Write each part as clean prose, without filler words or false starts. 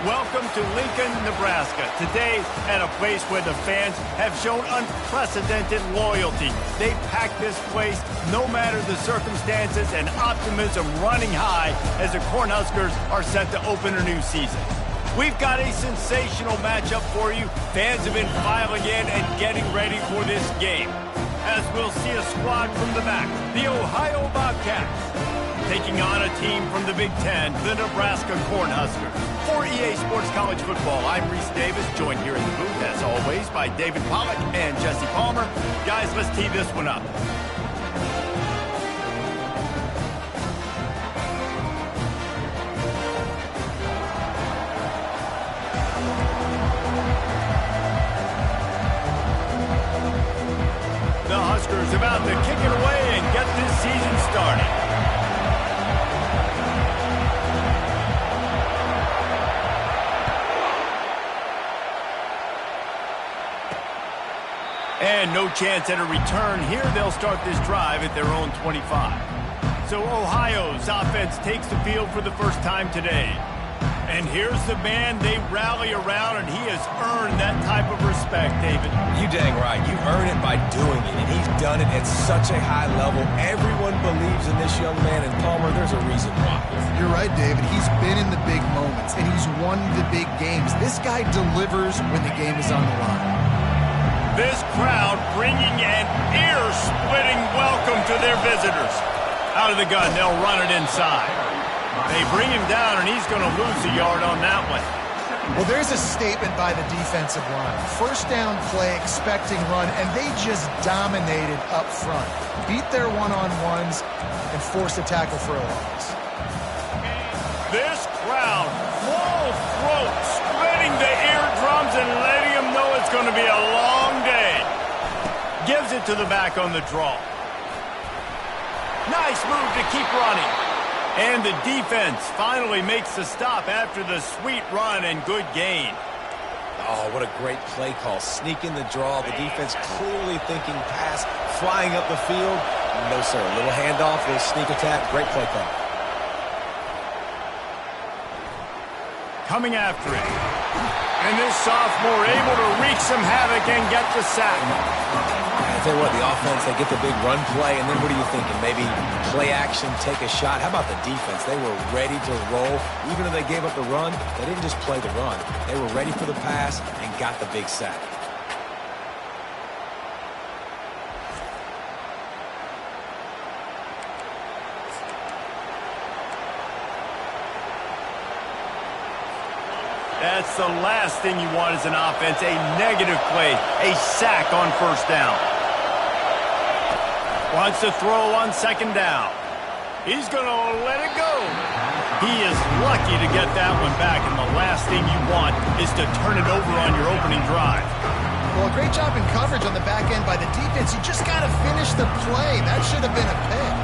Welcome to Lincoln, Nebraska. Today, at a place where the fans have shown unprecedented loyalty. They pack this place no matter the circumstances, and optimism running high as the Cornhuskers are set to open a new season. We've got a sensational matchup for you. Fans have been filing in and getting ready for this game. As we'll see a squad from the MAC, the Ohio Bobcats, taking on a team from the Big Ten, the Nebraska Cornhuskers. For EA Sports College Football, I'm Reese Davis, joined here in the booth, as always, by David Pollack and Jesse Palmer. Guys, let's tee this one up. The Huskers about to kick it away and get this season started. And no chance at a return here. They'll start this drive at their own 25. So Ohio's offense takes the field for the first time today. And here's the man they rally around, and he has earned that type of respect, David. You dang right. You earn it by doing it, and he's done it at such a high level. Everyone believes in this young man, and Palmer, there's a reason why. You're right, David. He's been in the big moments, and he's won the big games. This guy delivers when the game is on the line. This crowd bringing an ear-splitting welcome to their visitors. Out of the gun, they'll run it inside. They bring him down, and he's going to lose a yard on that one. Well, there's a statement by the defensive line. First down play, expecting run, and they just dominated up front. Beat their one-on-ones and forced a tackle for a loss. This crowd, full throat, splitting the eardrums and letting them know it's going to be a long day. Gives it to the back on the draw. Nice move to keep running. And the defense finally makes the stop after the sweet run and good gain. Oh, what a great play call. Sneaking the draw. The defense clearly thinking pass, flying up the field. No, sir. A little handoff, a little sneak attack. Great play call. Coming after it. And this sophomore able to wreak some havoc and get the sack. I tell you what, the offense, they get the big run play, and then what are you thinking? Maybe play action, take a shot. How about the defense? They were ready to roll. Even though they gave up the run, they didn't just play the run. They were ready for the pass and got the big sack. That's the last thing you want as an offense, a negative play, a sack on first down. Wants to throw on second down. He's going to let it go. He is lucky to get that one back, and the last thing you want is to turn it over on your opening drive. Well, great job in coverage on the back end by the defense. You just got to finish the play. That should have been a pick.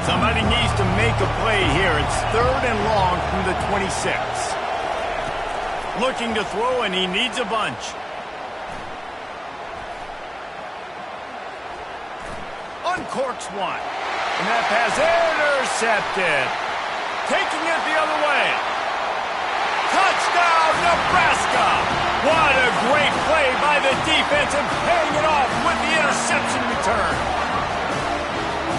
Somebody needs to make a play here. It's 3rd and long from the 26. Looking to throw, and he needs a bunch. Uncorks one. And that pass intercepted. Taking it the other way. Touchdown, Nebraska! What a great play by the defense and paying it off with the interception return.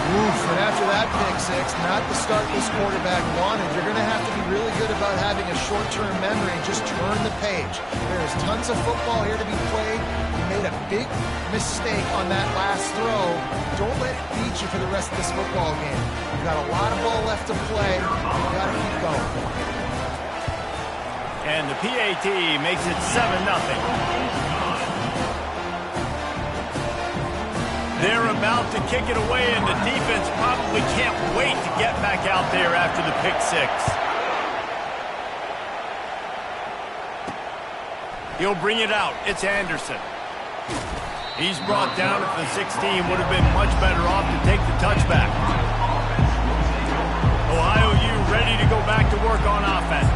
Oof, and after that pick six, not the start this quarterback wanted. You're going to have to be really good about having a short-term memory and just turn the page. There's tons of football here to be played. You made a big mistake on that last throw. Don't let it beat you for the rest of this football game. You've got a lot of ball left to play. You've got to keep going. And the PAT makes it 7-0. They're about to kick it away, and the defense probably can't wait to get back out there after the pick six. He'll bring it out. It's Anderson. He's brought down at the 16. Would have been much better off to take the touchback. Ohio U ready to go back to work on offense.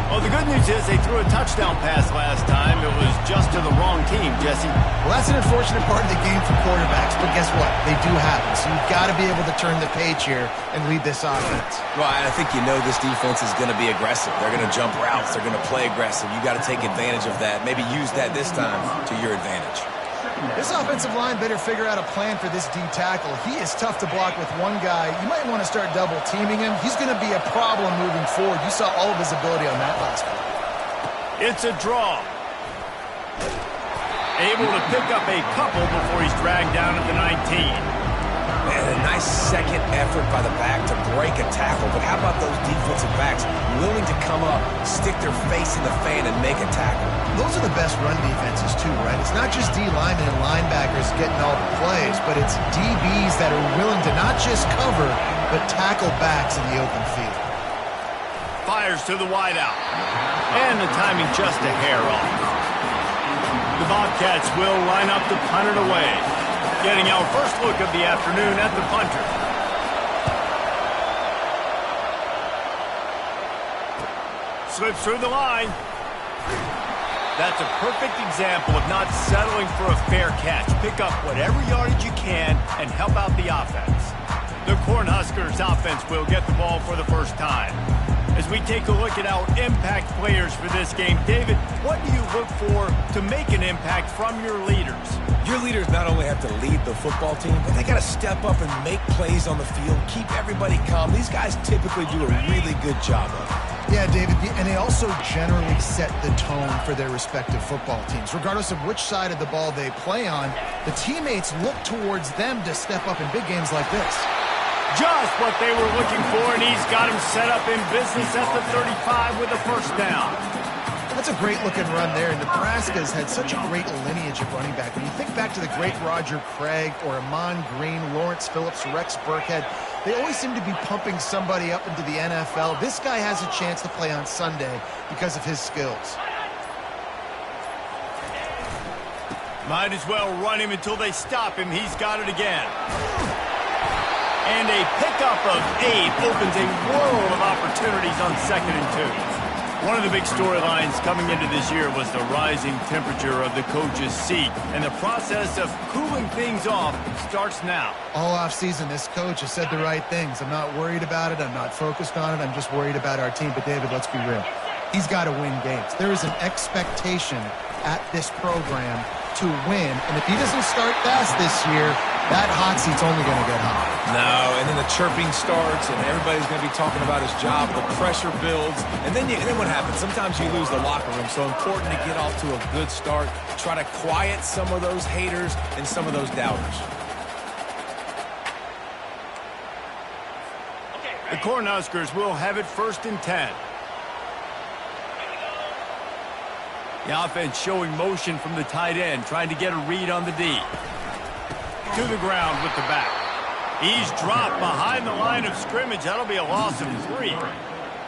Well, the good news is they threw a touchdown pass last time. It was just to the wrong team, Jesse. Well, that's an unfortunate part of the game for quarterbacks, but guess what? They do happen, so you've got to be able to turn the page here and lead this offense. Well, I think you know this defense is going to be aggressive. They're going to jump routes. They're going to play aggressive. You got to take advantage of that. Maybe use that this time to your advantage. This offensive line better figure out a plan for this D tackle. He is tough to block with one guy. You might want to start double teaming him. He's going to be a problem moving forward. You saw all of his ability on that last play. It's a draw. Able to pick up a couple before he's dragged down at the 19. And a nice second effort by the back to break a tackle. But how about those defensive backs willing to come up, stick their face in the fan, and make a tackle? Those are the best run defenses too, right? It's not just D linemen and linebackers getting all the plays, but it's DBs that are willing to not just cover, but tackle backs in the open field. Fires to the wideout. And the timing just a hair off. The Bobcats will line up to punt it away. Getting our first look of the afternoon at the punter. Slips through the line. That's a perfect example of not settling for a fair catch. Pick up whatever yardage you can and help out the offense. The Cornhuskers offense will get the ball for the first time. As we take a look at our impact players for this game, David, what do you look for to make an impact from your leaders? Your leaders not only have to lead the football team, but they got to step up and make plays on the field, keep everybody calm. These guys typically do a really good job of it. Yeah, David, and they also generally set the tone for their respective football teams. Regardless of which side of the ball they play on, the teammates look towards them to step up in big games like this. Just what they were looking for, and he's got him set up in business at the 35 with a first down. That's a great-looking run there. Nebraska's had such a great lineage of running back. When you think back to the great Roger Craig or Amon Green, Lawrence Phillips, Rex Burkhead, they always seem to be pumping somebody up into the NFL. This guy has a chance to play on Sunday because of his skills. Might as well run him until they stop him. He's got it again. And a pickup of 8 opens a world of opportunities on 2nd and 2. One of the big storylines coming into this year was the rising temperature of the coach's seat, and the process of cooling things off starts now. All offseason, this coach has said the right things. I'm not worried about it. I'm not focused on it. I'm just worried about our team. But, David, let's be real. He's got to win games. There is an expectation at this program to win, and if he doesn't start fast this year, that hot seat's only going to get hot. No, and then the chirping starts, and everybody's going to be talking about his job. The pressure builds, and then what happens? Sometimes you lose the locker room, so important to get off to a good start. Try to quiet some of those haters and some of those doubters. The Cornhuskers will have it 1st and 10. The offense showing motion from the tight end, trying to get a read on the D. To the ground with the back. He's dropped behind the line of scrimmage. That'll be a loss of 3.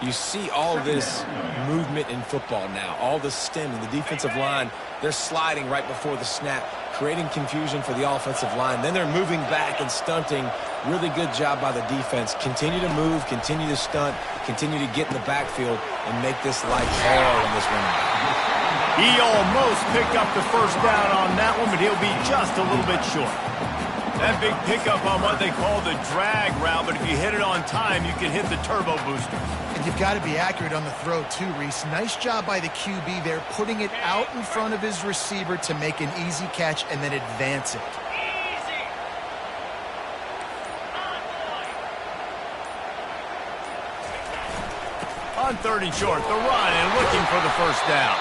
You see all this movement in football now, all the stemming, the defensive line, they're sliding right before the snap, creating confusion for the offensive line. Then they're moving back and stunting. Really good job by the defense. Continue to move, continue to stunt, continue to get in the backfield and make this life hell in this running back. He almost picked up the first down on that one, but he'll be just a little bit short. That big pickup on what they call the drag route, but if you hit it on time, you can hit the turbo booster. And you've got to be accurate on the throw too, Reese. Nice job by the QB there, putting it out in front of his receiver to make an easy catch and then advance it. On 3rd and short, the run and looking for the first down.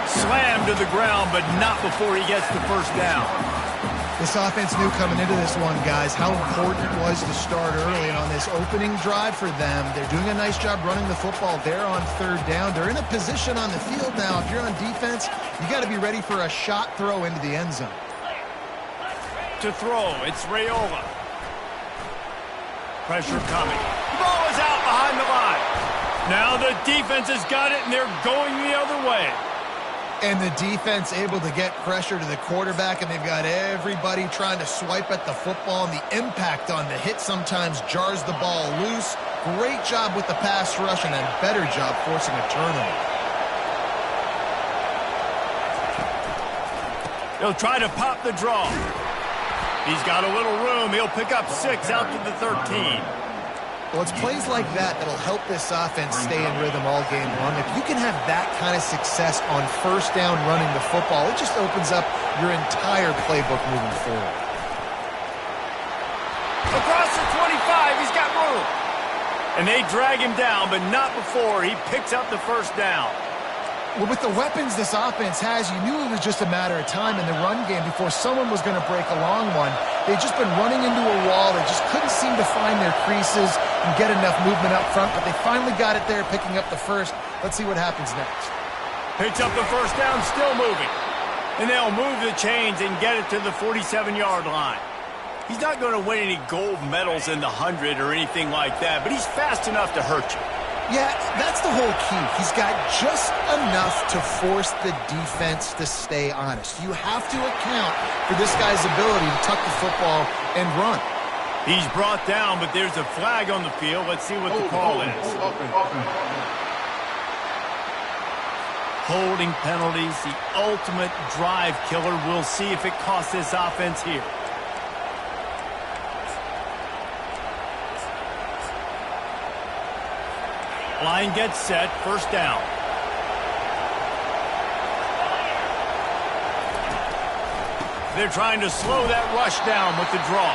Slammed to the ground, but not before he gets the first down. This offense knew coming into this one, guys, how important it was to start early. And on this opening drive for them, they're doing a nice job running the football. They're on 3rd down. They're in a position on the field now. If you're on defense, you got to be ready for a shot throw into the end zone. To throw, it's Raiola. Pressure coming. Ball is out behind the line. Now the defense has got it, and they're going the other way. And the defense able to get pressure to the quarterback, and they've got everybody trying to swipe at the football, and the impact on the hit sometimes jars the ball loose. Great job with the pass rush, and a better job forcing a turnover. He'll try to pop the draw. He's got a little room. He'll pick up 6 out to the 13. Well, it's plays like that that'll help this offense stay in rhythm all game long. If you can have that kind of success on first down running the football, it just opens up your entire playbook moving forward. Across the 25, he's got room. And they drag him down, but not before he picks up the first down. Well, with the weapons this offense has, you knew it was just a matter of time in the run game before someone was going to break a long one. They'd just been running into a wall. They just couldn't seem to find their creases and get enough movement up front, but they finally got it there, picking up the first. Let's see what happens next. Picks up the first down, still moving. And they'll move the chains and get it to the 47-yard line. He's not going to win any gold medals in the 100 or anything like that, but he's fast enough to hurt you. Yeah, that's the whole key. He's got just enough to force the defense to stay honest. You have to account for this guy's ability to tuck the football and run. He's brought down, but there's a flag on the field. Let's see what the call is. Holding penalties, the ultimate drive killer. We'll see if it costs this offense here. Line gets set, first down. They're trying to slow that rush down with the draw.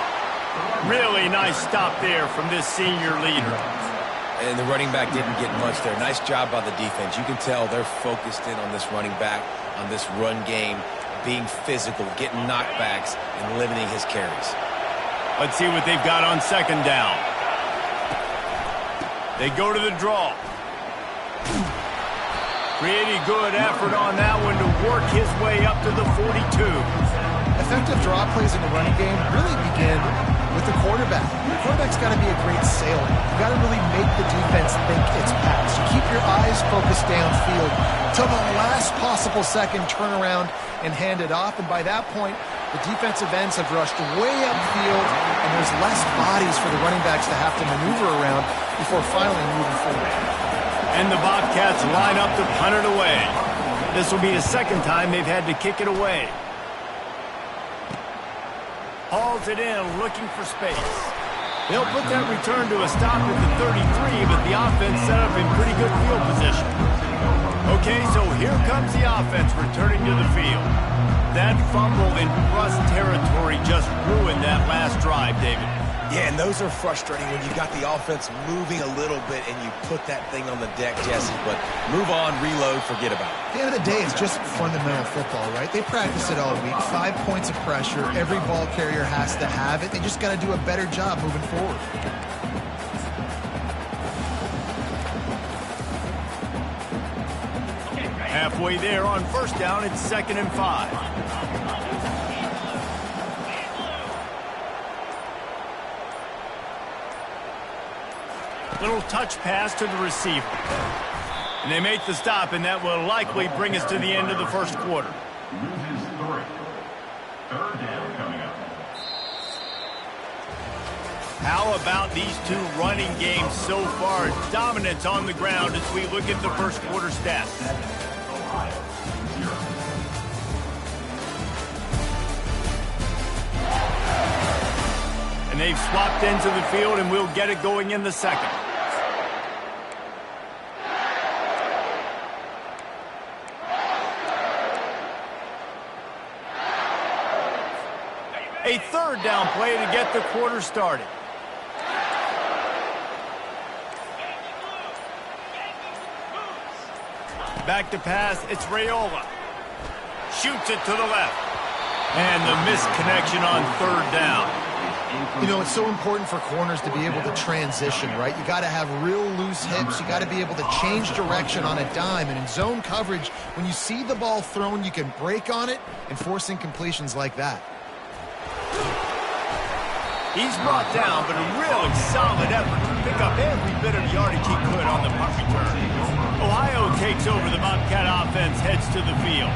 Really nice stop there from this senior leader. And the running back didn't get much there. Nice job by the defense. You can tell they're focused in on this running back, on this run game, being physical, getting knockbacks, and limiting his carries. Let's see what they've got on second down. They go to the draw. Pretty good effort on that one to work his way up to the 42. Effective draw plays in the running game really begin with the quarterback. The quarterback's got to be a great sailor. You've got to really make the defense think it's pass. You keep your eyes focused downfield till the last possible second, turn around and hand it off. And by that point, the defensive ends have rushed way upfield, and there's less bodies for the running backs to have to maneuver around before finally moving forward. And the Bobcats line up to punt it away. This will be the second time they've had to kick it away. Hauls it in, looking for space. They'll put that return to a stop at the 33, but the offense set up in pretty good field position. Okay, so here comes the offense returning to the field. That fumble in Russ territory just ruined that last drive, David. Yeah, and those are frustrating when you got the offense moving a little bit and you put that thing on the deck, Jesse. But move on, reload, forget about it. At the end of the day, it's just fundamental football, right? They practice it all week. 5 points of pressure. Every ball carrier has to have it. They just got to do a better job moving forward. Halfway there on first down, it's 2nd and 5. Little touch pass to the receiver. And they make the stop, and that will likely bring us to the end of the first quarter. How about these two running games so far? Dominance on the ground as we look at the first quarter stats. And they've swapped into the field, and we'll get it going in the second. A third down play to get the quarter started. Back to pass, it's Raiola. Shoots it to the left. And the misconnection on third down. You know, it's so important for corners to be able to transition, right? You got to have real loose hips. You got to be able to change direction on a dime. And in zone coverage, when you see the ball thrown, you can break on it and force incompletions like that. He's brought down, but a really solid effort to pick up every bit of yardage he could on the punt return. Ohio takes over. The Bobcat offense heads to the field.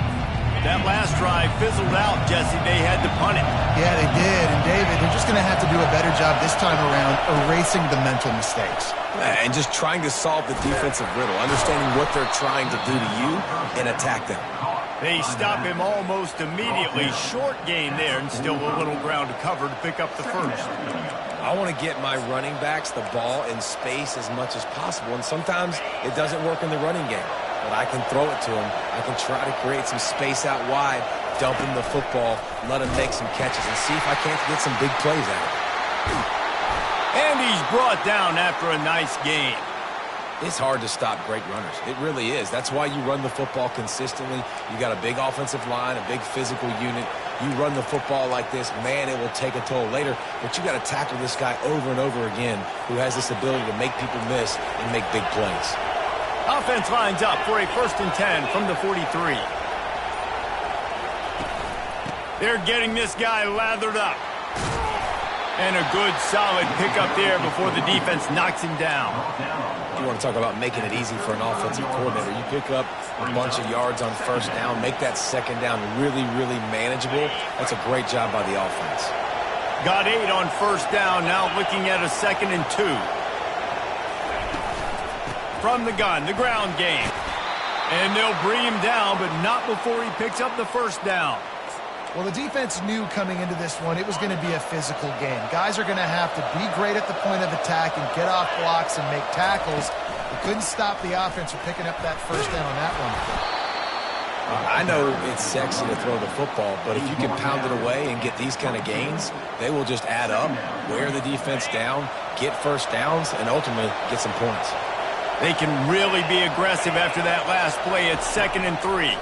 That last drive fizzled out, Jesse. They had to punt it. Yeah, they did. And, David, they're just going to have to do a better job this time around erasing the mental mistakes. And just trying to solve the defensive riddle, understanding what they're trying to do to you and attack them. They stop him almost immediately. Short gain there, and still a little ground to cover to pick up the first. I want to get my running backs the ball in space as much as possible, and sometimes it doesn't work in the running game. But I can throw it to him. I can try to create some space out wide, dump him the football, let him make some catches, and see if I can't get some big plays out of it. And he's brought down after a nice gain. It's hard to stop great runners. It really is. That's why you run the football consistently. You got a big offensive line, a big physical unit. You run the football like this, man, it will take a toll later. But you got to tackle this guy over and over again who has this ability to make people miss and make big plays. Offense lines up for a 1st and 10 from the 43. They're getting this guy lathered up. And a good, solid pickup there before the defense knocks him down. You want to talk about making it easy for an offensive coordinator. You pick up a bunch of yards on 1st down, make that 2nd down really, really manageable. That's a great job by the offense. Got 8 on 1st down, now looking at a 2nd and 2. From the gun, the ground game. And they'll bring him down, but not before he picks up the 1st down. Well, the defense knew coming into this one it was going to be a physical game. Guys are going to have to be great at the point of attack and get off blocks and make tackles. They couldn't stop the offense from picking up that 1st down on that one. I know it's sexy to throw the football, but if you can pound it away and get these kind of gains, they will just add up, wear the defense down, get 1st downs, and ultimately get some points. They can really be aggressive after that last play at 2nd and 3.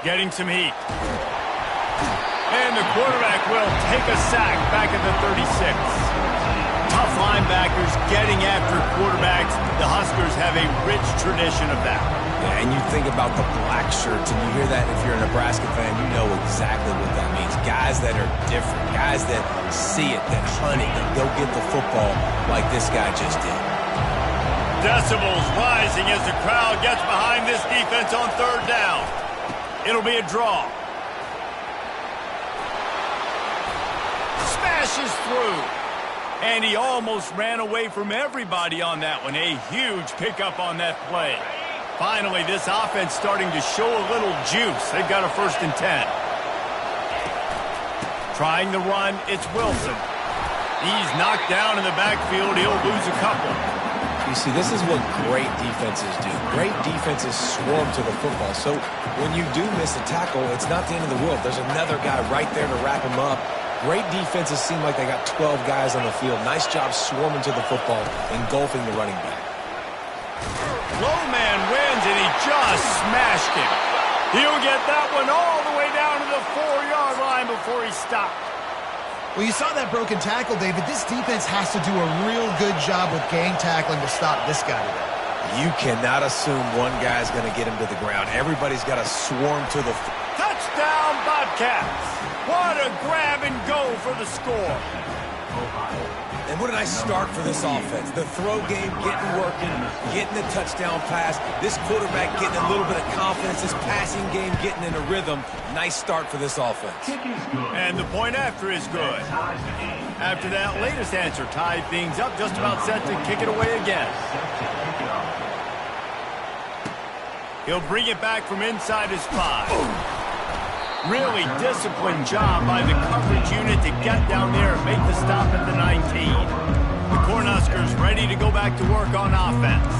Getting some heat. And the quarterback will take a sack back at the 36. Tough linebackers getting after quarterbacks. The Huskers have a rich tradition of that. Yeah, and you think about the black shirts, and you hear that if you're a Nebraska fan, you know exactly what that means. Guys that are different, guys that see it, that hunt it, that go get the football like this guy just did. Decibels rising as the crowd gets behind this defense on 3rd down. It'll be a draw. Smashes through. And he almost ran away from everybody on that one. A huge pickup on that play. Finally, this offense starting to show a little juice. They've got a 1st and 10. Trying the run, it's Wilson. He's knocked down in the backfield. He'll lose a couple. You see, this is what great defenses do. Great defenses swarm to the football. So when you do miss a tackle, it's not the end of the world. There's another guy right there to wrap him up. Great defenses seem like they got 12 guys on the field. Nice job swarming to the football, engulfing the running back. Low man wins, and he just smashed him. He'll get that one all the way down to the 4-yard line before he stopped. Well, you saw that broken tackle, David. This defense has to do a real good job with gang tackling to stop this guy today. You cannot assume one guy's going to get him to the ground. Everybody's got to swarm to the... Touchdown, Bobcats! What a grab and go for the score. And what a nice start for this offense. The throw game getting working, getting the touchdown pass. This quarterback getting a little bit of confidence. This passing game getting in a rhythm. Nice start for this offense. And the point after is good. After that latest answer tied things up, just about set to kick it away again. He'll bring it back from inside his 5. Really disciplined job by the coverage unit to get down there and make the stop at the 19. The Cornhuskers ready to go back to work on offense.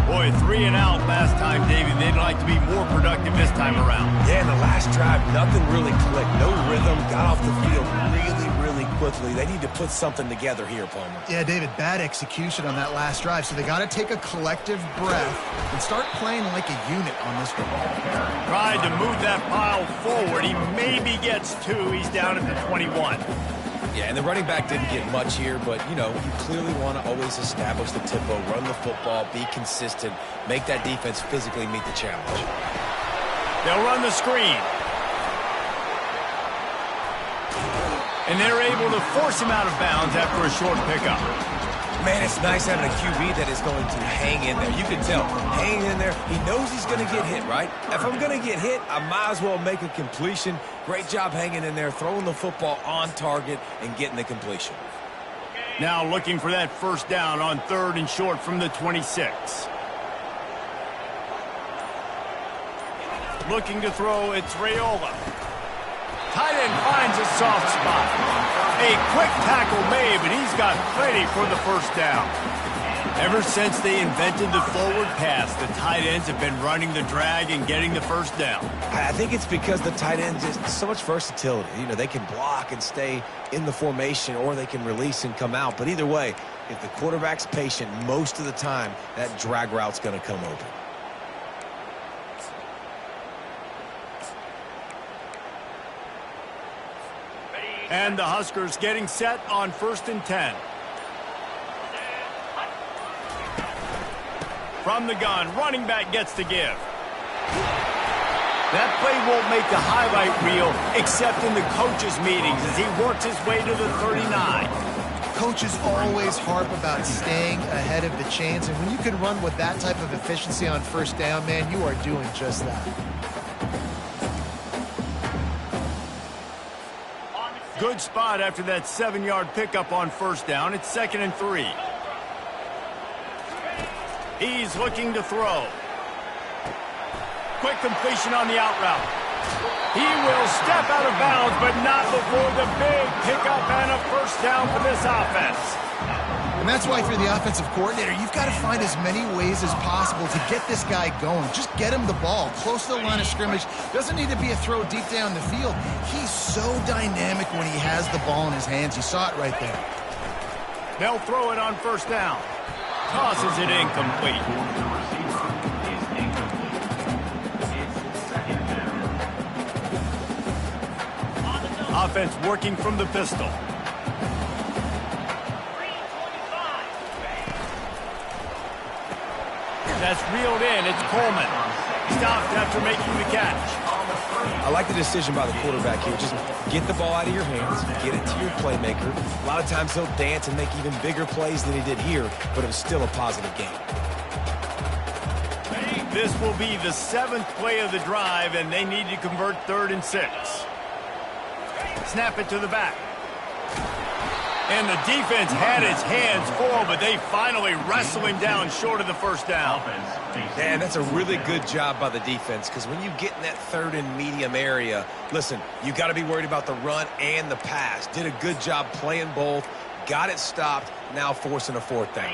Boy, 3 and out last time, David. They'd like to be more productive this time around. Yeah, in the last drive, nothing really clicked. No rhythm, got off the field really quickly. They need to put something together here, Palmer. Yeah, David, bad execution on that last drive, so they got to take a collective breath and start playing like a unit on this one. Tried to move that pile forward. He maybe gets 2. He's down at the 21. Yeah, and the running back didn't get much here, but, you know, you clearly want to always establish the tempo, run the football, be consistent, make that defense physically meet the challenge. They'll run the screen. And they're able to force him out of bounds after a short pickup. Man, it's nice having a QB that is going to hang in there. You can tell, hanging in there. He knows he's going to get hit, right? If I'm going to get hit, I might as well make a completion. Great job hanging in there, throwing the football on target and getting the completion. Now looking for that 1st down on 3rd and short from the 26. looking to throw. It's Raiola. Tight end finds a soft spot. A quick tackle made, but he's got plenty for the first down. Ever since they invented the forward pass, the tight ends have been running the drag and getting the first down. I think it's because the tight ends is so much versatility. You know, they can block and stay in the formation, or they can release and come out. But either way, if the quarterback's patient, most of the time, that drag route's going to come open. And the Huskers getting set on 1st and 10. From the gun, running back gets to give. That play won't make the highlight reel, except in the coaches' meetings as he works his way to the 39. Coaches always harp about staying ahead of the chains, and when you can run with that type of efficiency on 1st down, man, you are doing just that. Good spot after that 7-yard pickup on 1st down. It's 2nd and 3. He's looking to throw. Quick completion on the out route. He will step out of bounds, but not before the big pickup and a 1st down for this offense. And that's why if you're the offensive coordinator, you've got to find as many ways as possible to get this guy going. Just get him the ball close to the line of scrimmage. Doesn't need to be a throw deep down the field. He's so dynamic when he has the ball in his hands. You saw it right there. They'll throw it on 1st down. Tosses it incomplete. Offense working from the pistol. That's reeled in. It's Coleman. Stopped after making the catch. I like the decision by the quarterback here. Just get the ball out of your hands, get it to your playmaker. A lot of times he'll dance and make even bigger plays than he did here, but it was still a positive game. This will be the 7th play of the drive, and they need to convert 3rd and 6. Snap it to the back. And the defense had its hands full, but they finally wrestle him down short of the 1st down. Man, that's a really good job by the defense, because when you get in that 3rd and medium area, listen, you got to be worried about the run and the pass. Did a good job playing both, got it stopped, now forcing a 4th down.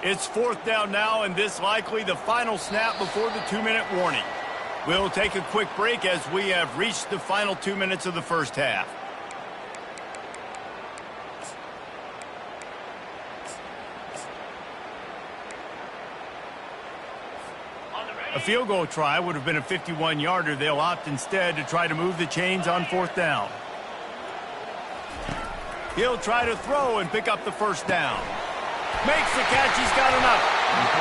It's 4th down now, and this likely the final snap before the 2-minute warning. We'll take a quick break as we have reached the final 2 minutes of the 1st half. A field goal try would have been a 51-yarder. They'll opt instead to try to move the chains on 4th down. He'll try to throw and pick up the 1st down. Makes the catch. He's got enough.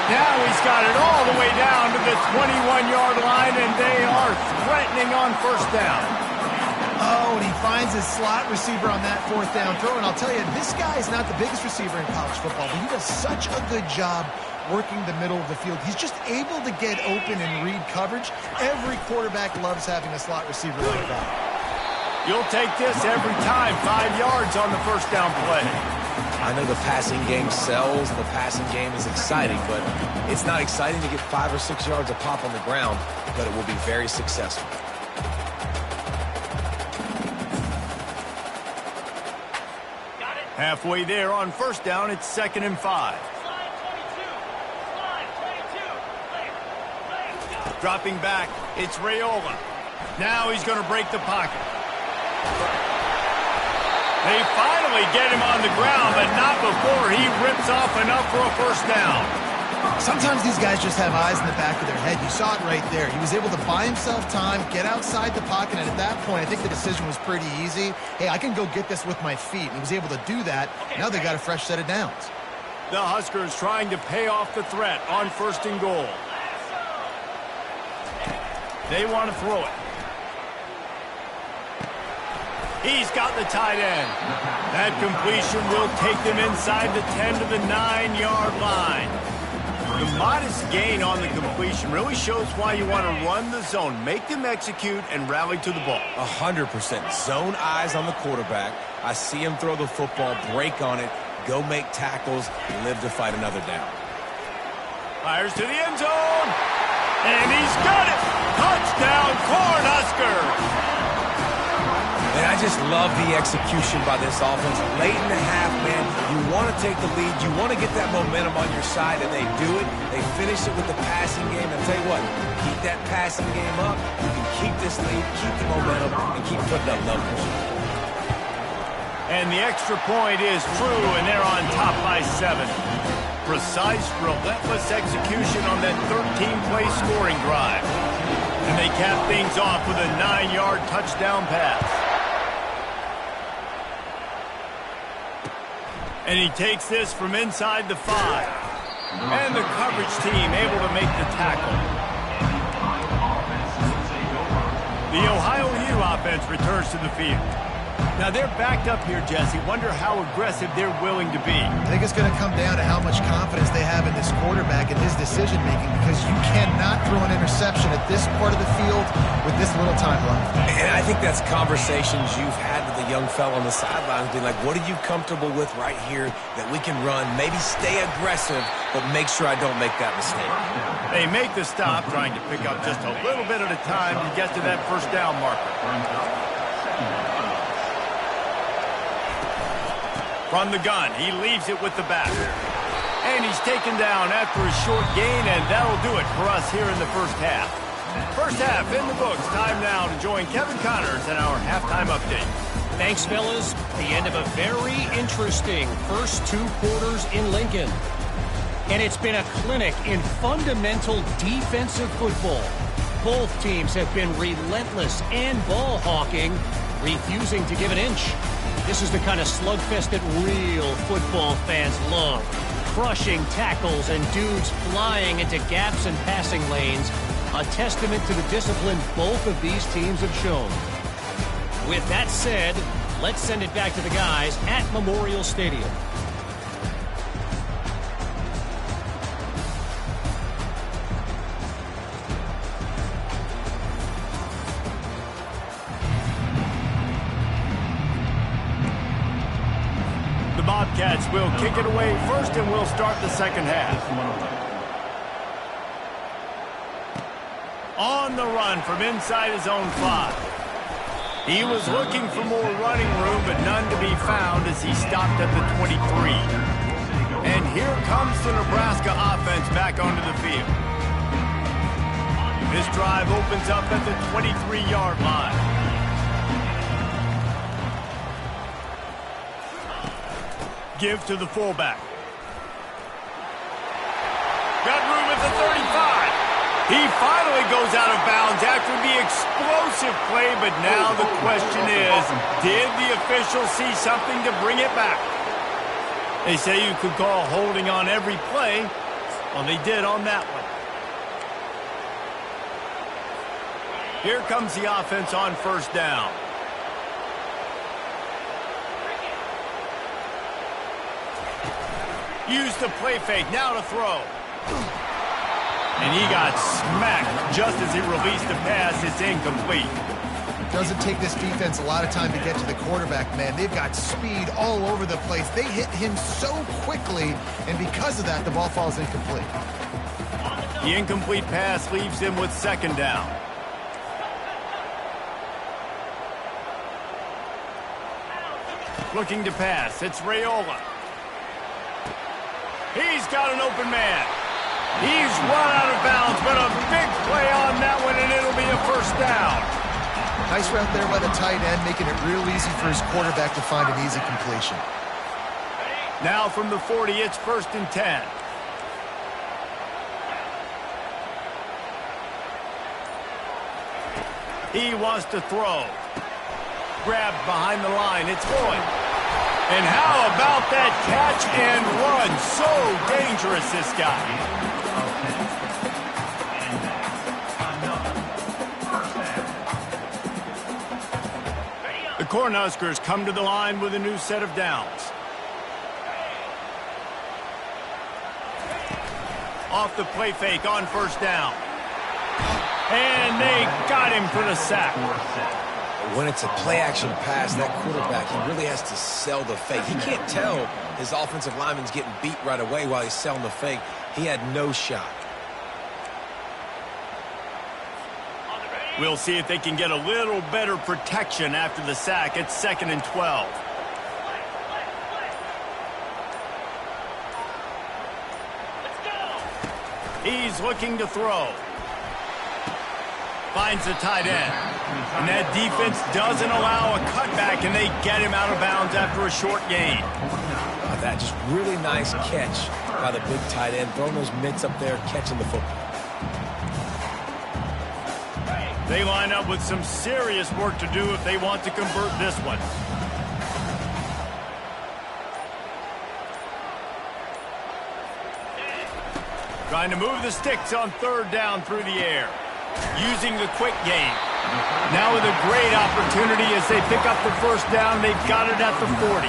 Now he's got it all the way down to the 21-yard line, and they are threatening on 1st down. Oh, and he finds his slot receiver on that 4th down throw. And I'll tell you, this guy is not the biggest receiver in college football, but he does such a good job working the middle of the field. He's just able to get open and read coverage. Every quarterback loves having a slot receiver like that. You'll take this every time. 5 yards on the 1st down play. I know the passing game sells and the passing game is exciting, but it's not exciting to get 5 or 6 yards of pop on the ground, but it will be very successful. Halfway there on 1st down, it's 2nd and 5. Dropping back, it's Raiola. Now he's going to break the pocket. They finally get him on the ground, but not before he rips off enough for a 1st down. Sometimes these guys just have eyes in the back of their head. You saw it right there. He was able to buy himself time, get outside the pocket, and at that point, I think the decision was pretty easy. Hey, I can go get this with my feet. And he was able to do that. Now they got a fresh set of downs. The Huskers trying to pay off the threat on 1st and goal. They want to throw it. He's got the tight end. That completion will take them inside the 10 to the 9-yard line. The modest gain on the completion really shows why you want to run the zone, make them execute, and rally to the ball. 100%. Zone eyes on the quarterback. I see him throw the football, break on it, go make tackles, live to fight another down. Fires to the end zone, and he's got it. Touchdown, Cornhuskers! And I just love the execution by this offense. Late in the half, man, you want to take the lead. You want to get that momentum on your side, and they do it. They finish it with the passing game. And I'll tell you what, keep that passing game up. You can keep this lead, keep the momentum, and keep putting up numbers. And the extra point is true, and they're on top by 7. Precise, relentless execution on that 13-play scoring drive. And they cap things off with a 9-yard touchdown pass. And he takes this from inside the 5. And the coverage team able to make the tackle. The Ohio U offense returns to the field. Now they're backed up here, Jesse. Wonder how aggressive they're willing to be. I think it's going to come down to how much confidence they have in this quarterback and his decision-making, because you cannot throw an interception at this part of the field with this little time left. And I think that's conversations you've had with the young fella on the sidelines, being like, what are you comfortable with right here that we can run? Maybe stay aggressive, but make sure I don't make that mistake. They make the stop, trying to pick up just a little bit at a time to get to that first down marker. From the gun, he leaves it with the back. And he's taken down after a short gain, and that'll do it for us here in the first half. First half in the books. Time now to join Kevin Connors in our halftime update. Thanks, fellas. The end of a very interesting first 2 quarters in Lincoln. And it's been a clinic in fundamental defensive football. Both teams have been relentless and ball hawking, refusing to give an inch. This is the kind of slugfest that real football fans love. Crushing tackles and dudes flying into gaps and passing lanes. A testament to the discipline both of these teams have shown. With that said, let's send it back to the guys at Memorial Stadium. Bobcats will kick it away first, and we'll start the second half. On the run from inside his own 5. He was looking for more running room, but none to be found as he stopped at the 23. And here comes the Nebraska offense back onto the field. This drive opens up at the 23-yard line. Give to the fullback. Got room at the 35. He finally goes out of bounds after the explosive play, but now the question is, did the officials see something to bring it back? They say you could call holding on every play. Well, they did on that one. Here comes the offense on first down. Use the play fake, now to throw. And he got smacked just as he released the pass. It's incomplete. It doesn't take this defense a lot of time to get to the quarterback, man. They've got speed all over the place. They hit him so quickly, and because of that, the ball falls incomplete. The incomplete pass leaves him with second down. Looking to pass, it's Raiola. He's got an open man. He's run out of bounds, but a big play on that one, and it'll be a first down. Nice route there by the tight end, making it real easy for his quarterback to find an easy completion. Now from the 40, it's 1st and 10. He wants to throw. Grabbed behind the line, it's Boyd. And how about that catch and run? So dangerous, this guy. The Cornhuskers come to the line with a new set of downs. Off the play fake on first down. And they got him for the sack. When it's a play-action pass, that quarterback, he really has to sell the fake. He can't tell his offensive lineman's getting beat right away while he's selling the fake. He had no shot. We'll see if they can get a little better protection after the sack at 2nd and 12. He's looking to throw. Finds the tight end. And that defense doesn't allow a cutback, and they get him out of bounds after a short gain. That just really nice catch by the big tight end, throwing those mitts up there, catching the football. They line up with some serious work to do if they want to convert this one. Trying to move the sticks on 3rd down through the air. Using the quick game. Now with a great opportunity as they pick up the 1st down. They've got it at the 40.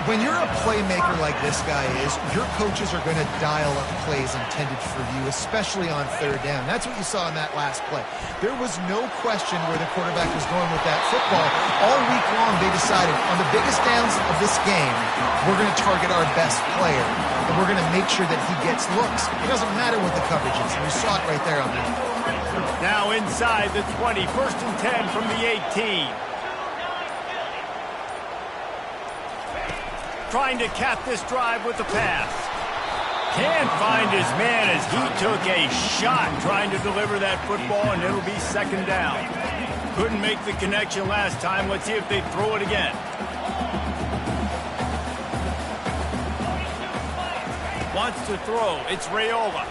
When you're a playmaker like this guy is, your coaches are going to dial up plays intended for you, especially on 3rd down. That's what you saw in that last play. There was no question where the quarterback was going with that football. All week long, they decided, on the biggest downs of this game, we're going to target our best player, and we're going to make sure that he gets looks. It doesn't matter what the coverage is, and we saw it right there on that. Now inside the 20, 1st and 10 from the 18. Trying to cap this drive with the pass. Can't find his man as he took a shot trying to deliver that football, and it'll be 2nd down. Couldn't make the connection last time. Let's see if they throw it again. Wants to throw. It's Raiola.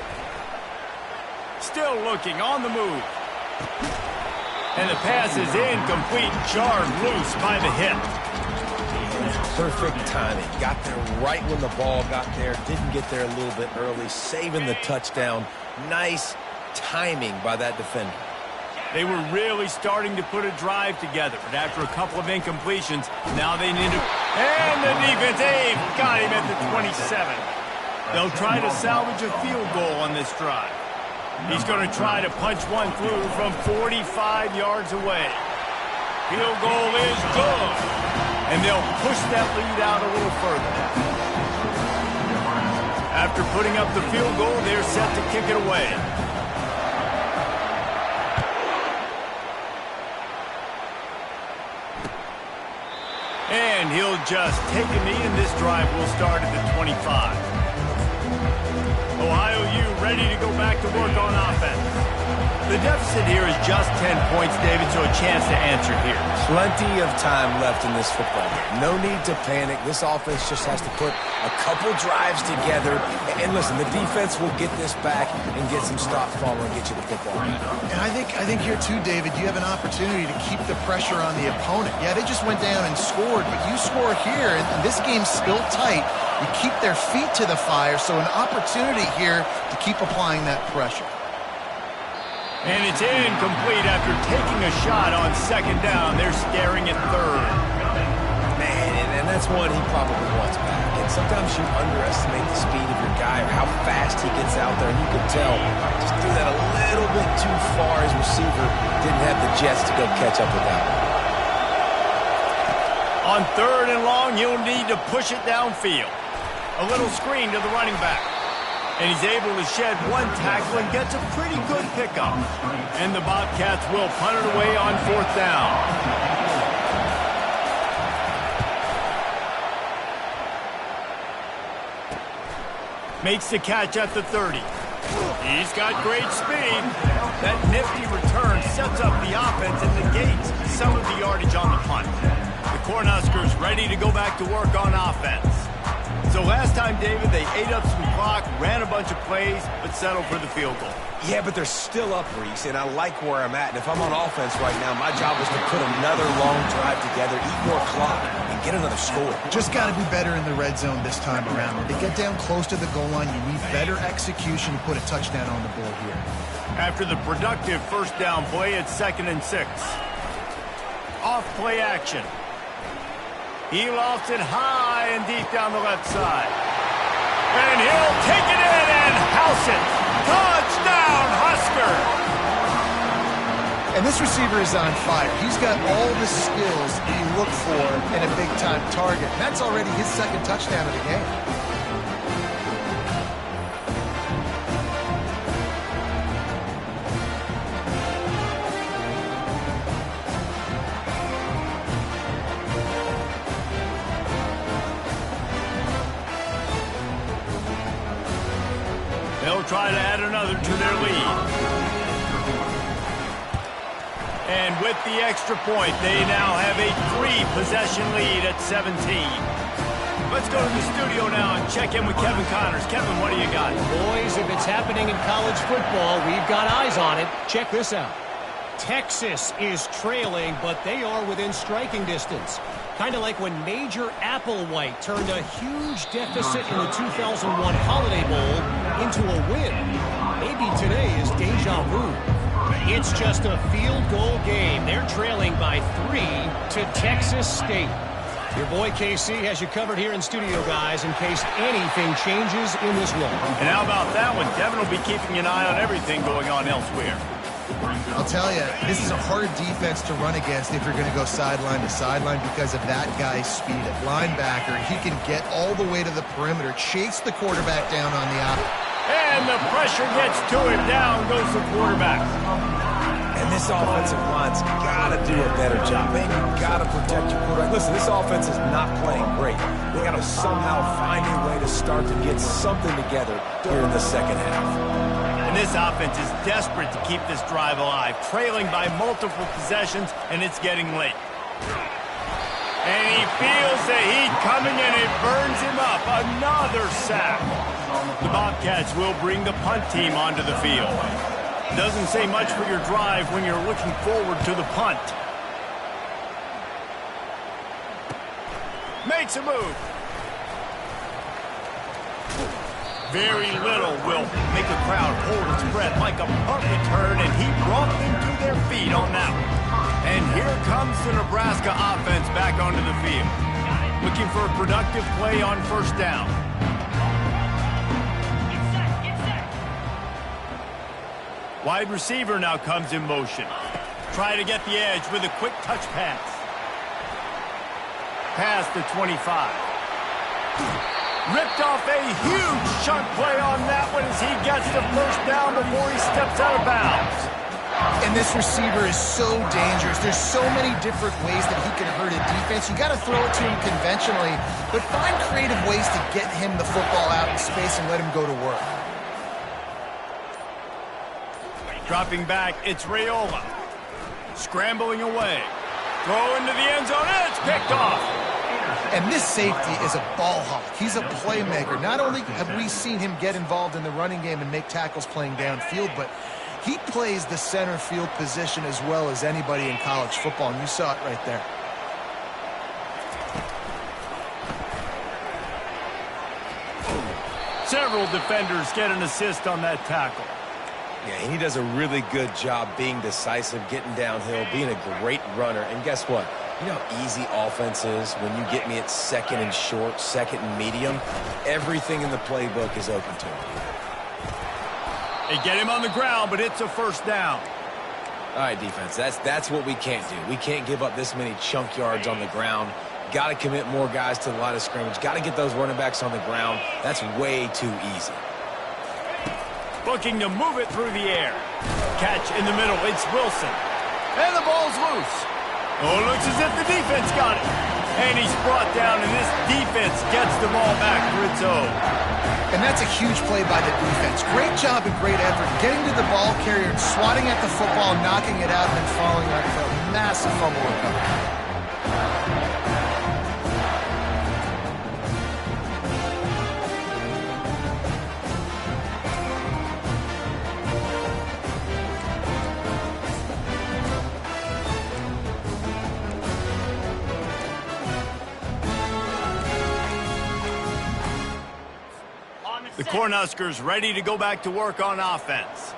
Still looking on the move. And the pass is incomplete. Jarred loose by the hip. Perfect timing. Got there right when the ball got there. Didn't get there a little bit early. Saving the touchdown. Nice timing by that defender. They were really starting to put a drive together. But after a couple of incompletions, now they need to... And the defense, they've got him at the 27. They'll try to salvage a field goal on this drive. He's going to try to punch one through from 45 yards away. Field goal is good. And they'll push that lead out a little further. After putting up the field goal, they're set to kick it away. And he'll just take a knee, and this drive will start at the 25. Ohio U ready to go back to work on offense. The deficit here is just 10 points, David, so a chance to answer here. Plenty of time left in this football game. No need to panic. This offense just has to put a couple drives together. And listen, the defense will get this back and get some stops following and get you the football back. And I think here too, David, you have an opportunity to keep the pressure on the opponent. Yeah, they just went down and scored, but you score here, and this game's still tight. You keep their feet to the fire, so an opportunity here to keep applying that pressure. And it's incomplete after taking a shot on 2nd down. They're staring at 3rd. Man, and that's one he probably wants back. And sometimes you underestimate the speed of your guy or how fast he gets out there. And you can tell, just threw that a little bit too far. His receiver didn't have the jets to go catch up with that On one. 3rd and long, you'll need to push it downfield. A little screen to the running back. And he's able to shed one tackle and gets a pretty good pickup. And the Bobcats will punt it away on 4th down. Makes the catch at the 30. He's got great speed. That nifty return sets up the offense and negates some of the yardage on the punt. The Cornhuskers ready to go back to work on offense. So last time, David, they ate up some clock, ran a bunch of plays, but settled for the field goal. Yeah, but they're still up, Reese, and I like where I'm at. And if I'm on offense right now, my job is to put another long drive together, eat more clock, and get another score. Just got to be better in the red zone this time around. When they get down close to the goal line, you need better execution to put a touchdown on the board here. After the productive 1st down play, it's 2nd and 6. Off play action. He lofts it high and deep down the left side. And he'll take it in and house it. Touchdown, Husker! And this receiver is on fire. He's got all the skills you look for in a big-time target. And that's already his 2nd touchdown of the game. try to add another to their lead. And with the extra point, they now have a 3-possession lead at 17. Let's go to the studio now and check in with Kevin Connors. Kevin, what do you got? Boys, if it's happening in college football, we've got eyes on it. Check this out. Texas is trailing, but they are within striking distance. Kind of like when Major Applewhite turned a huge deficit in the 2001 Holiday Bowl into a win. Maybe today is deja vu. It's just a field goal game. They're trailing by 3 to Texas State. Your boy KC has you covered here in studio, guys, in case anything changes in this one. And how about that one? Kevin will be keeping an eye on everything going on elsewhere. I'll tell you, this is a hard defense to run against if you're going to go sideline to sideline because of that guy's speed. At linebacker, he can get all the way to the perimeter, chase the quarterback down on the outside. And the pressure gets to him. Down goes the quarterback. And this offensive line's got to do a better job. They got to protect your quarterback. Listen, this offense is not playing great. They got to somehow find a way to start to get something together here in the second half. And this offense is desperate to keep this drive alive, trailing by multiple possessions, and it's getting late. And he feels the heat coming, and it burns him up. Another sack. The Bobcats will bring the punt team onto the field. Doesn't say much for your drive when you're looking forward to the punt. Makes a move. Very little will make a crowd hold its breath like a punt return, and he brought them to their feet on that one. And here comes the Nebraska offense back onto the field. Looking for a productive play on first down. Wide receiver now comes in motion. Try to get the edge with a quick touch pass. Past the 25. Ripped off a huge chunk play on that one as he gets the first down before he steps out of bounds. And this receiver is so dangerous. There's so many different ways that he can hurt a defense. You got to throw it to him conventionally, but find creative ways to get him the football out in space and let him go to work. Dropping back, it's Raiola. Scrambling away. Throw into the end zone, and it's picked off. And this safety is a ball hawk. He's a playmaker. Not only have we seen him get involved in the running game and make tackles playing downfield, but he plays the center field position as well as anybody in college football, and you saw it right there. Several defenders get an assist on that tackle. Yeah, he does a really good job being decisive, getting downhill, being a great runner. And guess what? You know how easy offense is when you get me at second and short, second and medium? Everything in the playbook is open to him. They get him on the ground, but it's a first down. All right, defense, that's what we can't do. We can't give up this many chunk yards on the ground. Got to commit more guys to the line of scrimmage. Got to get those running backs on the ground. That's way too easy. Looking to move it through the air. Catch in the middle. It's Wilson. And the ball's loose. Oh, looks as if the defense got it. And he's brought down, and this defense gets the ball back for its own. And that's a huge play by the defense. Great job and great effort. Getting to the ball carrier and swatting at the football, knocking it out, and then following up for a massive fumble recovery. The Cornhuskers ready to go back to work on offense.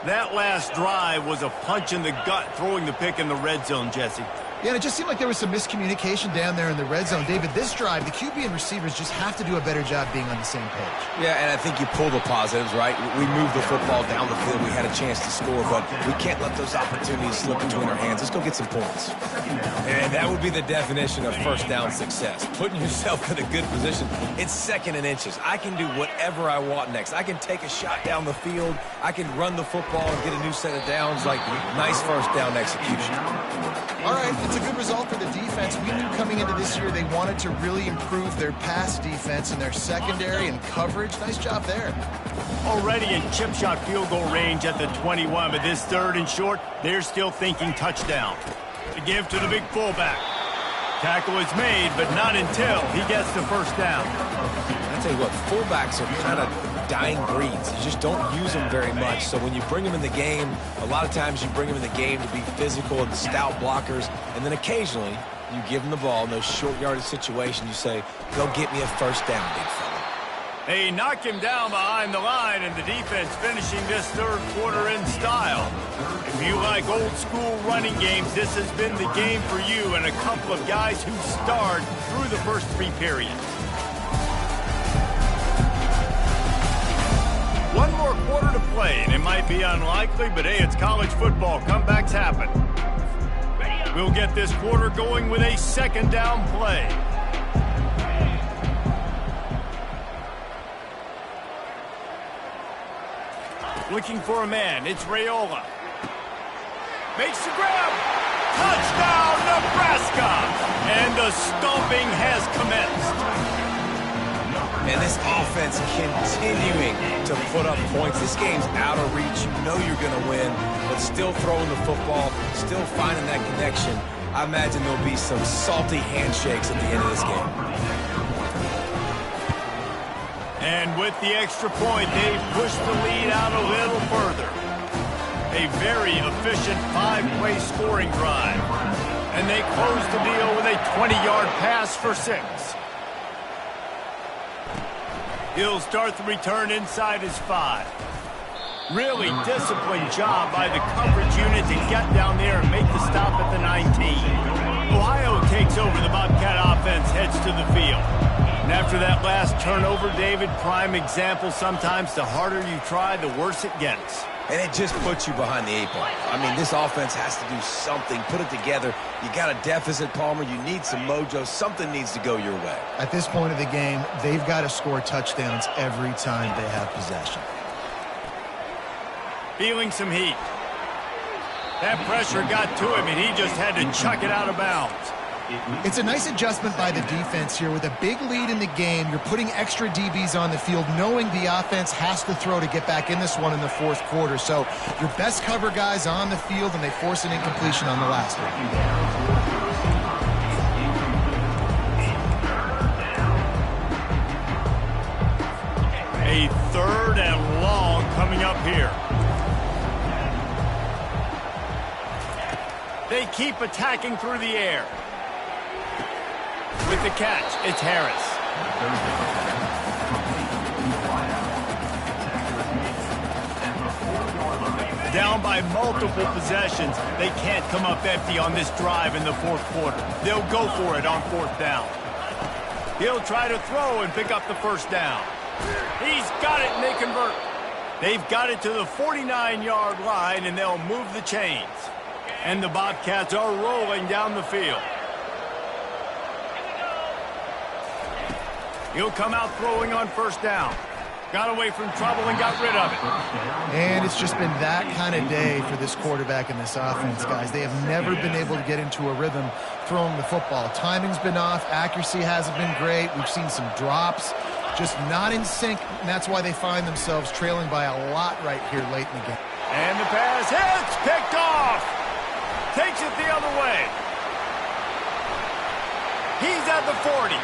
That last drive was a punch in the gut, throwing the pick in the red zone, Jesse. Yeah, and it just seemed like there was some miscommunication down there in the red zone. David, this drive, the QB and receivers just have to do a better job being on the same page. Yeah, and I think you pull the positives, right? We moved the football down the field. We had a chance to score, but we can't let those opportunities slip between our hands. Let's go get some points. And that would be the definition of first down success. Putting yourself in a good position. It's second and inches. I can do whatever I want next. I can take a shot down the field. I can run the football and get a new set of downs. Like, nice first down execution. All right, it's a good result for the defense. We knew coming into this year they wanted to really improve their pass defense and their secondary and coverage. Nice job there. Already in chip shot field goal range at the 21, but this 3rd and short, they're still thinking touchdown. To give to the big fullback. Tackle is made, but not until he gets the first down. I tell you what, fullbacks are kind of dying breeds. You just don't use them very much. So when you bring them in the game, a lot of times you bring them in the game to be physical and stout blockers, and then occasionally you give them the ball in those short yardage situations. You say, go get me a first down, big fella. They knock him down behind the line, and the defense finishing this 3rd quarter in style. If you like old school running games, this has been the game for you and a couple of guys who starred through the first 3 periods. One more quarter to play, and it might be unlikely, but hey, it's college football. Comebacks happen. We'll get this quarter going with a 2nd down play. Looking for a man. It's Raiola. Makes the grab. Touchdown, Nebraska! And the stomping has commenced. And this offense continuing to put up points. This game's out of reach. You know you're going to win, but still throwing the football, still finding that connection. I imagine there'll be some salty handshakes at the end of this game. And with the extra point, they've pushed the lead out a little further. A very efficient 5-play scoring drive. And they close the deal with a 20-yard pass for 6. He'll start the return inside his 5. Really disciplined job by the coverage unit to get down there and make the stop at the 19. Ohio takes over. The Bobcat offense heads to the field. And after that last turnover, David, prime example, sometimes the harder you try, the worse it gets. And it just puts you behind the 8 ball. I mean, this offense has to do something, put it together. You got a deficit, Palmer. You need some mojo. Something needs to go your way. At this point of the game, they've got to score touchdowns every time they have possession. Feeling some heat. That pressure got to him, and he just had to chuck it out of bounds. It's a nice adjustment by the defense here. With a big lead in the game, you're putting extra DBs on the field, knowing the offense has to throw to get back in this one in the 4th quarter. So your best cover guys on the field, and they force an incompletion on the last one. A 3rd and long coming up here. They keep attacking through the air. With the catch, it's Harris. Down by multiple possessions, they can't come up empty on this drive in the 4th quarter. They'll go for it on 4th down. He'll try to throw and pick up the first down. He's got it, and they convert. They've got it to the 49-yard line, and they'll move the chains. And the Bobcats are rolling down the field. He'll come out throwing on first down. Got away from trouble and got rid of it. And it's just been that kind of day for this quarterback and this offense, guys. They have never been able to get into a rhythm throwing the football. Timing's been off. Accuracy hasn't been great. We've seen some drops. Just not in sync, and that's why they find themselves trailing by a lot right here late in the game. And the pass hits, picked off. Takes it the other way. He's at the 40.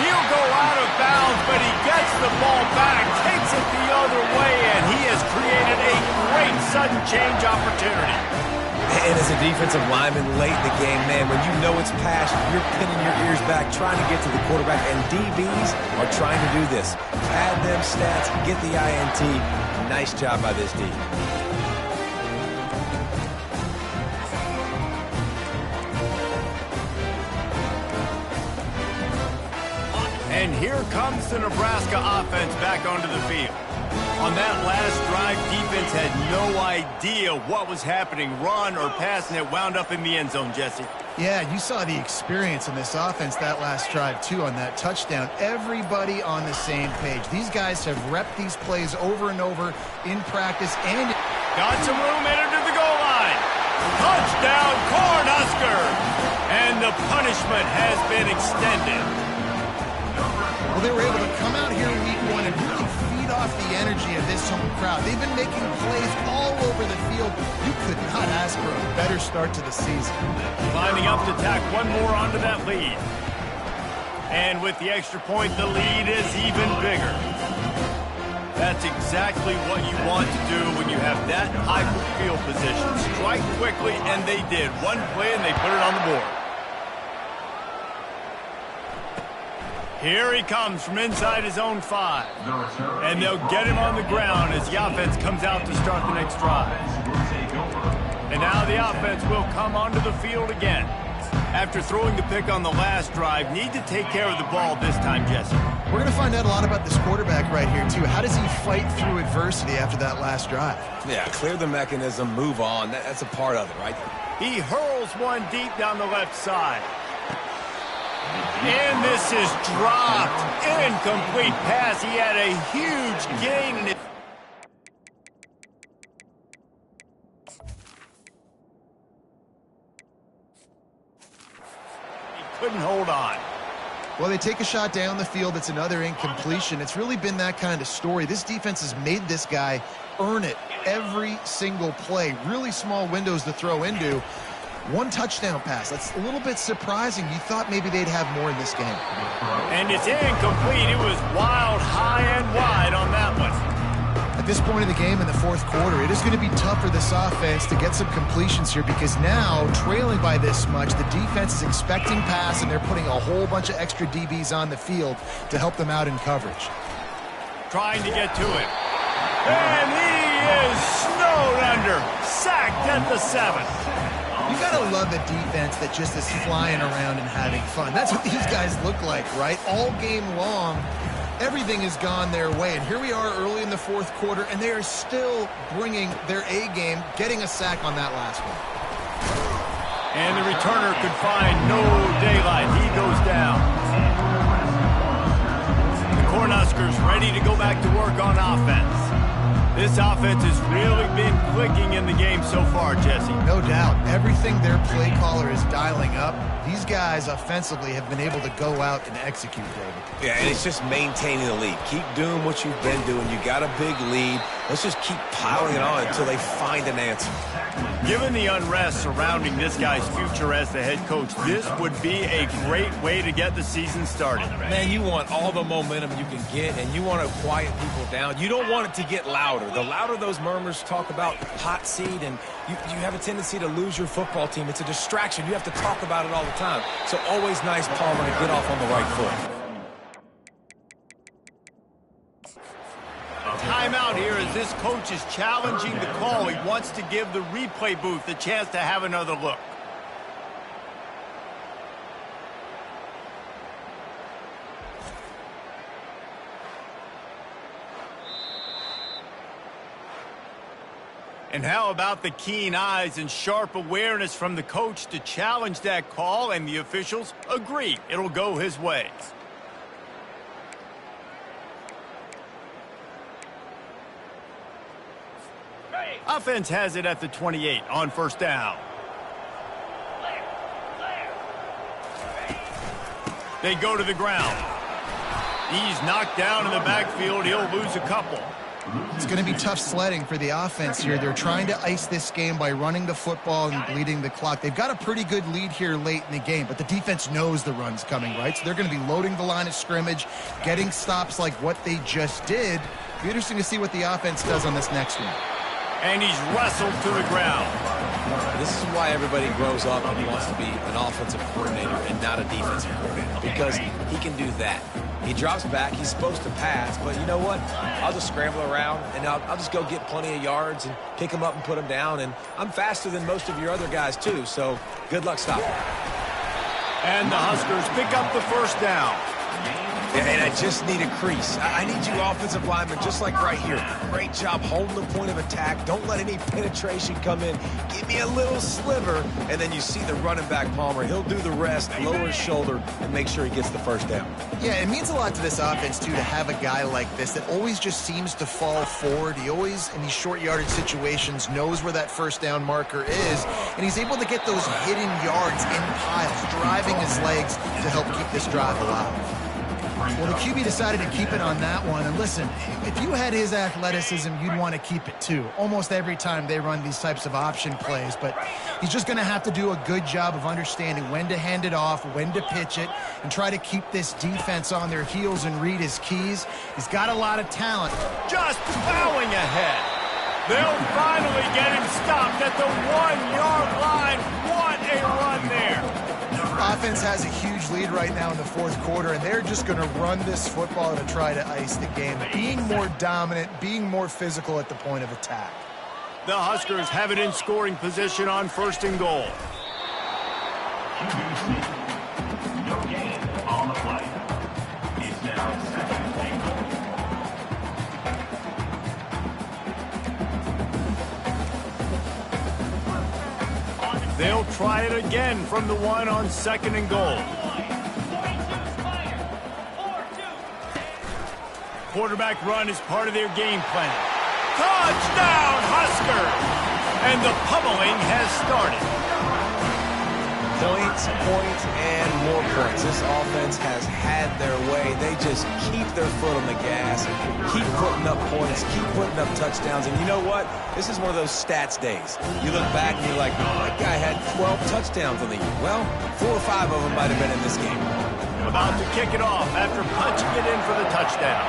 He'll go out of bounds, but he gets the ball back, takes it the other way, and he has created a great sudden change opportunity. And as a defensive lineman late in the game, man, when you know it's past, you're pinning your ears back, trying to get to the quarterback, and DBs are trying to do this. Pad them stats, get the INT. Nice job by this D. And here comes the Nebraska offense back onto the field. On that last drive, defense had no idea what was happening, run or pass, and it wound up in the end zone, Jesse. Yeah, you saw the experience in this offense that last drive, too, on that touchdown. Everybody on the same page. These guys have repped these plays over and over in practice. And got some room, entered to the goal line. Touchdown, Cornhuskers! the punishment has been extended. Well, they were able to come out here in week 1 and really feed off the energy of this home crowd. They've been making plays all over the field. You could not ask for a better start to the season. Lining up to tack one more onto that lead. And with the extra point, the lead is even bigger. That's exactly what you want to do when you have that high field position. Strike quickly, and they did. One play, and they put it on the board. Here he comes from inside his own 5. And they'll get him on the ground as the offense comes out to start the next drive. And now the offense will come onto the field again. After throwing the pick on the last drive, need to take care of the ball this time, Jesse. We're going to find out a lot about this quarterback right here, too. How does he fight through adversity after that last drive? Yeah, clear the mechanism, move on. That's a part of it, right? He hurls one deep down the left side. And this is dropped. Incomplete pass. He had a huge gain in it. He couldn't hold on. Well, they take a shot down the field. It's another incompletion. It's really been that kind of story. This defense has made this guy earn it every single play. Really small windows to throw into. One touchdown pass. That's a little bit surprising. You thought maybe they'd have more in this game. And it's incomplete. It was wild, high and wide on that one. At this point in the game in the fourth quarter, it is going to be tough for this offense to get some completions here because now, trailing by this much, the defense is expecting pass, and they're putting a whole bunch of extra DBs on the field to help them out in coverage. Trying to get to it. And he is snowed under. Sacked at the 7. You gotta love a defense that just is flying around and having fun. That's what these guys look like, right? All game long, everything has gone their way. And here we are early in the fourth quarter, and they are still bringing their A game, getting a sack on that last one. And the returner could find no daylight. He goes down. The Cornhuskers ready to go back to work on offense. This offense has really been clicking in the game so far, Jesse. No doubt. Everything their play caller is dialing up, these guys offensively have been able to go out and execute, David. Yeah, and it's just maintaining the lead. Keep doing what you've been doing. You got a big lead. Let's just keep piling it on until they find an answer. Given the unrest surrounding this guy's future as the head coach, this would be a great way to get the season started. Man, you want all the momentum you can get, and you want to quiet people down. You don't want it to get louder. The louder those murmurs talk about hot seat, and you have a tendency to lose your football team. It's a distraction. You have to talk about it all the time. So always nice, Palmer, to get off on the right foot. Timeout here as this coach is challenging the call. He wants to give the replay booth a chance to have another look. And how about the keen eyes and sharp awareness from the coach to challenge that call, and the officials agree it'll go his way. Offense has it at the 28 on first down. They go to the ground. He's knocked down in the backfield. He'll lose a couple. It's going to be tough sledding for the offense here. They're trying to ice this game by running the football and bleeding the clock. They've got a pretty good lead here late in the game, but the defense knows the run's coming, right? So they're going to be loading the line of scrimmage, getting stops like what they just did. It'll be interesting to see what the offense does on this next one. And he's wrestled to the ground. This is why everybody grows up and wants to be an offensive coordinator and not a defensive coordinator, because he can do that. He drops back. He's supposed to pass, but you know what? I'll just scramble around, and I'll just go get plenty of yards and pick him up and put him down. And I'm faster than most of your other guys, too, so good luck stopping. And the Huskers pick up the first down. Yeah, and I just need a crease. I need you offensive linemen, just like right here. Great job holding the point of attack. Don't let any penetration come in. Give me a little sliver, and then you see the running back, Palmer. He'll do the rest, lower his shoulder, and make sure he gets the first down. Yeah, it means a lot to this offense, too, to have a guy like this that always just seems to fall forward. He always, in these short yardage situations, knows where that first down marker is, and he's able to get those hidden yards in piles, driving his legs to help keep this drive alive. Well, the QB decided to keep it on that one. And listen, if you had his athleticism, you'd want to keep it too. Almost every time they run these types of option plays. But he's just going to have to do a good job of understanding when to hand it off, when to pitch it, and try to keep this defense on their heels and read his keys. He's got a lot of talent. Just plowing ahead. They'll finally get him stopped at the 1-yard line. What a run there. Offense has a huge lead right now in the fourth quarter, and they're just going to run this football to try to ice the game, being more dominant, being more physical at the point of attack. The Huskers have it in scoring position on 1st and goal. No gain on the play. It's now 2nd and goal. They'll try it again from the 1 on 2nd and goal. Quarterback run is part of their game plan. Touchdown, Huskers! And the pummeling has started. Points, and more points. This offense has had their way. They just keep their foot on the gas, keep putting up points, keep putting up touchdowns. And you know what? This is one of those stats days. You look back and you're like, oh, that guy had 12 touchdowns on the year. Well, 4 or 5 of them might have been in this game. About to kick it off after punching it in for the touchdown.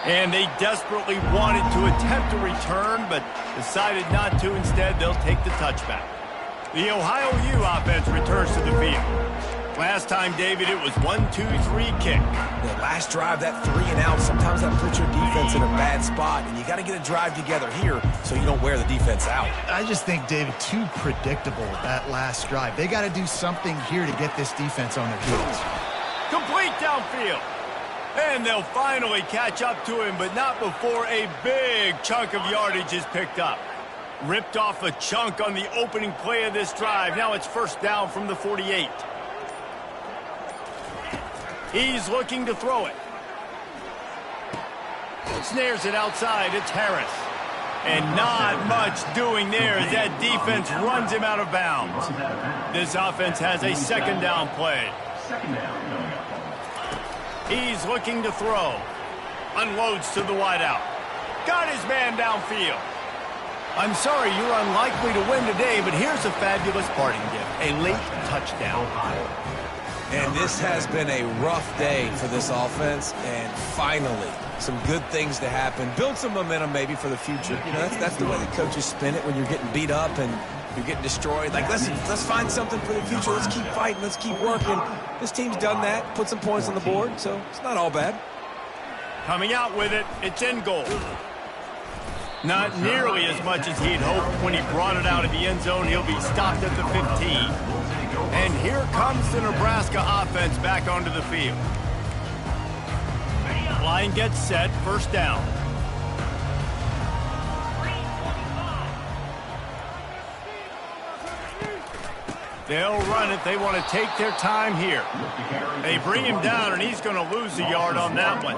And they desperately wanted to attempt a return, but decided not to. Instead, they'll take the touchback. The Ohio U offense returns to the field. Last time, David, it was 1-2-3 kick. The last drive, that 3 and out, sometimes that puts your defense in a bad spot, and you got to get a drive together here so you don't wear the defense out. I just think, David, too predictable that last drive. They got to do something here to get this defense on their heels. Complete downfield. And they'll finally catch up to him, but not before a big chunk of yardage is picked up. Ripped off a chunk on the opening play of this drive. Now it's 1st down from the 48. He's looking to throw it. Snares it outside. It's Harris. And not much doing there as that defense runs him out of bounds. This offense has a 2nd down play. 2nd down. He's looking to throw. Unloads to the wideout. Got his man downfield. I'm sorry you're unlikely to win today, but here's a fabulous parting gift. A late touchdown. And this has been a rough day for this offense, and finally, some good things to happen. Build some momentum maybe for the future. You know, that's the way the coaches spin it when you're getting beat up and you're getting destroyed. Like, let's find something for the future. Let's keep fighting. Let's keep working. This team's done that, put some points on the board, so it's not all bad. Coming out with it, it's in goal. Not nearly as much as he'd hoped when he brought it out of the end zone. He'll be stopped at the 15. And here comes the Nebraska offense back onto the field. Line gets set, 1st down. They'll run it. They want to take their time here. They bring him down, and he's going to lose a yard on that one.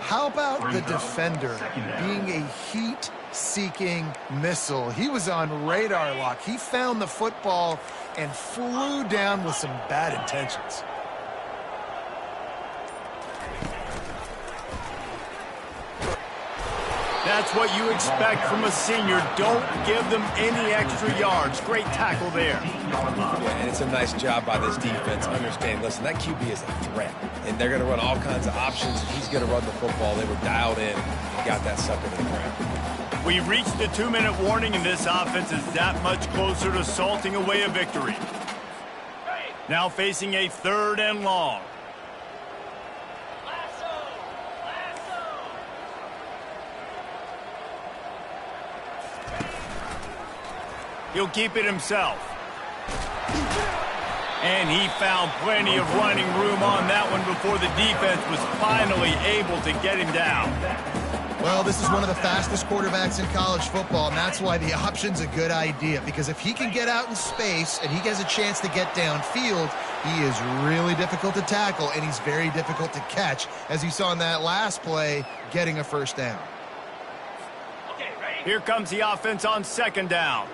How about the defender being a heat-seeking missile? He was on radar lock. He found the football and flew down with some bad intentions. That's what you expect from a senior. Don't give them any extra yards. Great tackle there. Yeah, and it's a nice job by this defense. Understand, listen, that QB is a threat, and they're going to run all kinds of options. He's going to run the football. They were dialed in and got that sucker to the ground. We reached the 2-minute warning, and this offense is that much closer to salting away a victory. Now facing a 3rd and long. He'll keep it himself. And he found plenty of running room on that one before the defense was finally able to get him down. Well, this is one of the fastest quarterbacks in college football, and that's why the option's a good idea. Because if he can get out in space and he has a chance to get downfield, he is really difficult to tackle, and he's very difficult to catch, as you saw in that last play, getting a first down. Here comes the offense on second down.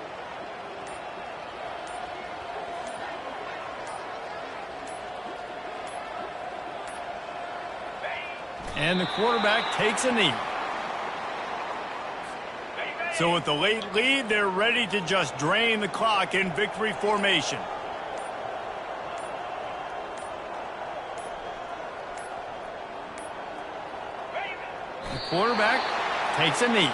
And the quarterback takes a knee. So with the late lead, they're ready to just drain the clock in victory formation. The quarterback takes a knee.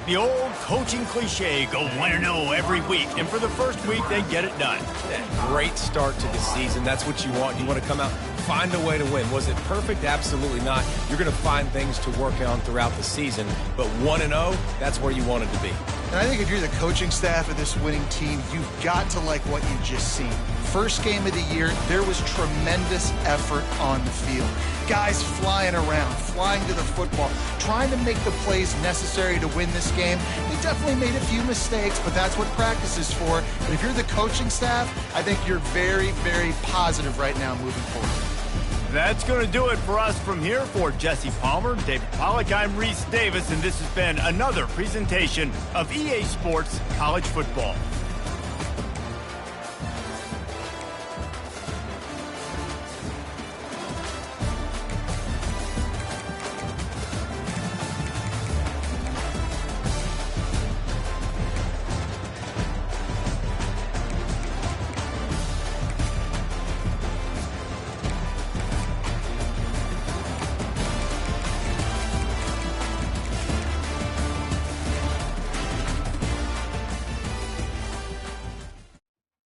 The old coaching cliche, go 1-0 every week. And for the first week, they get it done. That great start to the season. That's what you want. You want to come out, find a way to win. Was it perfect? Absolutely not. You're going to find things to work on throughout the season. But 1-0, that's where you wanted to be. And I think if you're the coaching staff of this winning team, you've got to like what you've just seen. First game of the year, there was tremendous effort on the field. Guys flying around, flying to the football, trying to make the plays necessary to win this game. They definitely made a few mistakes, but that's what practice is for. But if you're the coaching staff, I think you're very, very positive right now moving forward. That's going to do it for us from here. For Jesse Palmer, David Pollack, I'm Reese Davis, and this has been another presentation of EA Sports College Football.